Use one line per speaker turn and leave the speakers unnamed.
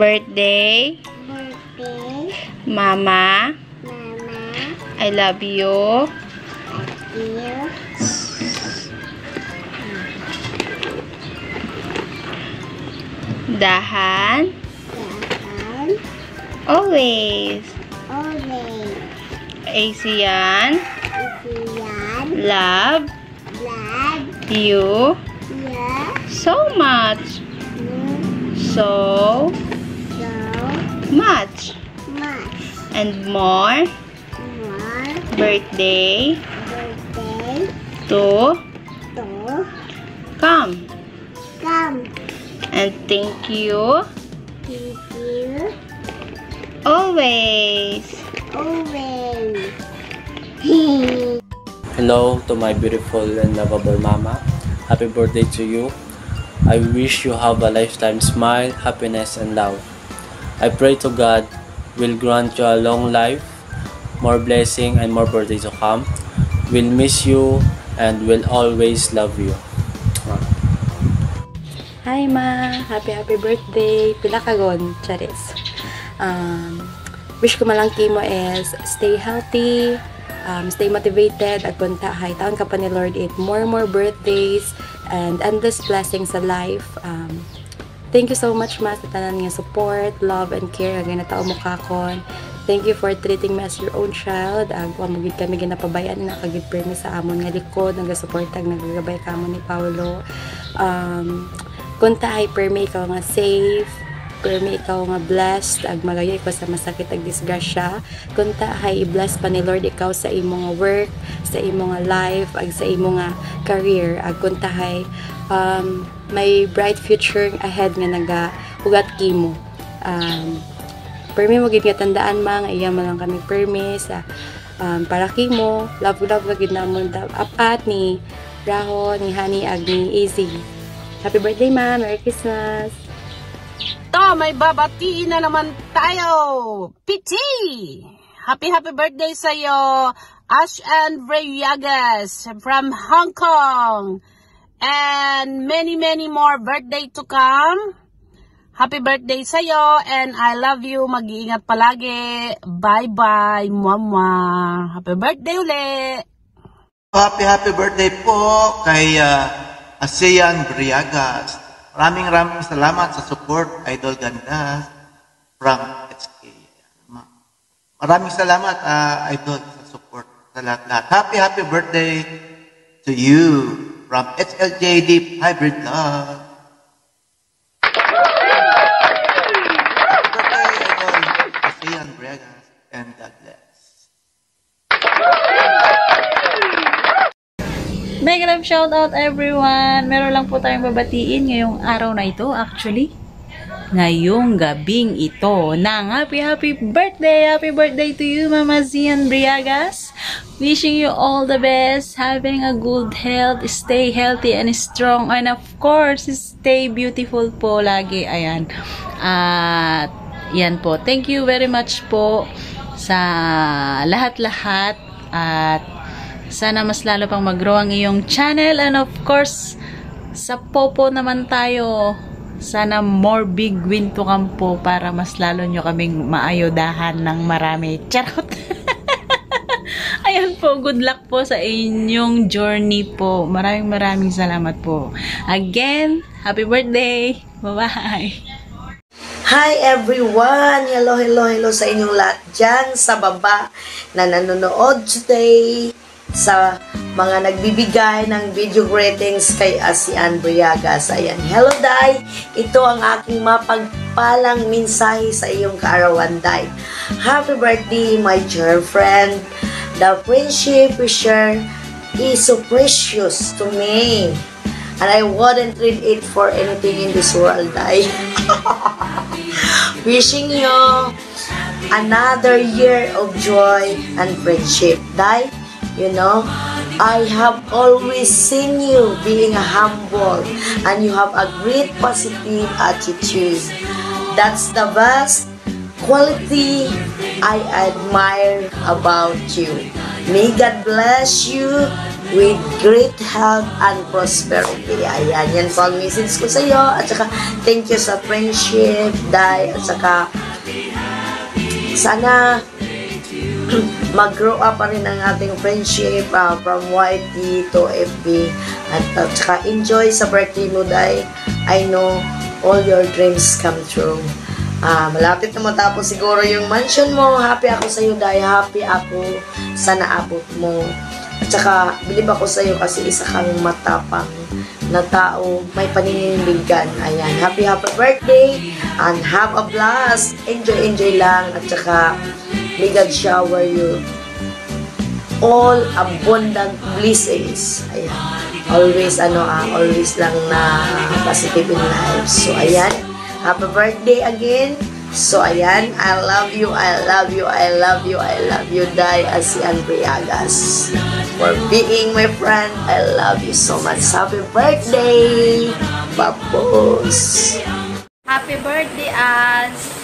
Birthday, Mama, I love you. Dahan, always. Asian, love you so much. So much. And more. Birthday to come. And thank you always.
Hello to my beautiful and lovable mama. Happy birthday to you. I wish you have a lifetime smile, happiness, and love. I pray to God will grant you a long life, more blessing, and more birthdays to come. We'll miss you and will always love you.
Hi ma! Happy birthday! Pila kagon, Charis. Wish ko malang kimo is stay healthy, stay motivated, at punta hay taon ka pa ni Lord it more birthdays and endless blessings sa life. Thank you so much ma sa tanan nga support, love, and care nga ginatao mo kakon. Thank you for treating me as your own child. Pamugid kami ginapabayaan na kagid permi sa amon nga likod, nagasuportag, nagagabay ka mo ni Paulo. Kunta ay permi ikaw nga safe, permi ikaw nga blessed, ag magayoy ko sa masakit ag disgrasya. Kunta ay i-bless pa ni Lord ikaw sa imo nga work, sa imo nga life, ag sa imo nga career. Ag kunta ay may bright future ahead nga nagahugat kimo. Permi mo gid nga tandaan ma nga iya man lang kami permi sa para kimo. Love gid na mo apat ni Rahon, ni Honey, ag ni Easy. Happy birthday ma! Merry Christmas!
To, may babatiin na naman tayo! Piti! Happy birthday sa'yo, Ash and Vrayagas from Hong Kong! And many more birthday to come. Happy birthday sa'yo and I love you. Mag-iingat palagi. Bye-bye, mama. Happy birthday ulit!
Happy birthday po kay ASEAN Briagas. Maraming salamat sa support, Idol Ganda from HK. Maraming salamat, Idol, sa support sa lahat. Happy birthday to you from HLJD Hybrid Love. Happy birthday, Idol ASEAN Briagas, and God bless.
Mega love shout out everyone! Meron lang po tayong babatiin ngayong araw na ito actually. Ngayong gabing ito ng happy birthday! Happy birthday to you Mama Zian Briagas! Wishing you all the best, having a good health, stay healthy and strong, and of course, stay beautiful po lagi. Ayan. At yan po. Thank you very much po sa lahat-lahat at sana mas lalo pang mag-grow ang iyong channel. And of course, sa Popo naman tayo. Sana more big win to come po para mas lalo nyo kaming maayudahan ng marami. Charot! Ayan po, good luck po sa inyong journey po. Maraming salamat po. Again, happy birthday! Bye-bye!
Hi everyone! Hello sa inyong lahat dyan sa baba na nanonood today. Sa mga nagbibigay ng video greetings kay ASEAN Briagas. Ayan, hello Day! Ito ang aking mapagpalang mensahe sa iyong kaarawan, Day. Happy birthday, my dear friend. The friendship we share is so precious to me. And I wouldn't trade it for anything in this world, Day. Wishing you another year of joy and friendship, Day. You know, I have always seen you being humble and you have a great positive attitude. That's the best quality I admire about you. May God bless you with great health and prosperity. Ayan, yan po ang message ko sa iyo. At saka, thank you sa friendship, Day. At saka, sana mag-grow up pa rin ang ating friendship from YT to FB. At saka, enjoy sa birthday mo, Day. I know all your dreams come true. Malapit na matapos siguro yung mansion mo. Happy ako sa iyo, Day. Happy ako sa naabot mo. At saka, bilib ako sa iyo kasi isa kang matapang na tao, may paninindigan. Ayan, happy birthday and have a blast. Enjoy lang. At saka, may God shower you all abundant blessings. Ayan. Always, always lang na positive in life. So, ayan. Happy birthday again. So, ayan. I love you, I love you, I love you, I love you, Day Asian Briagas. For being my friend, I love you so much. Happy birthday, Papos!
Happy birthday, As!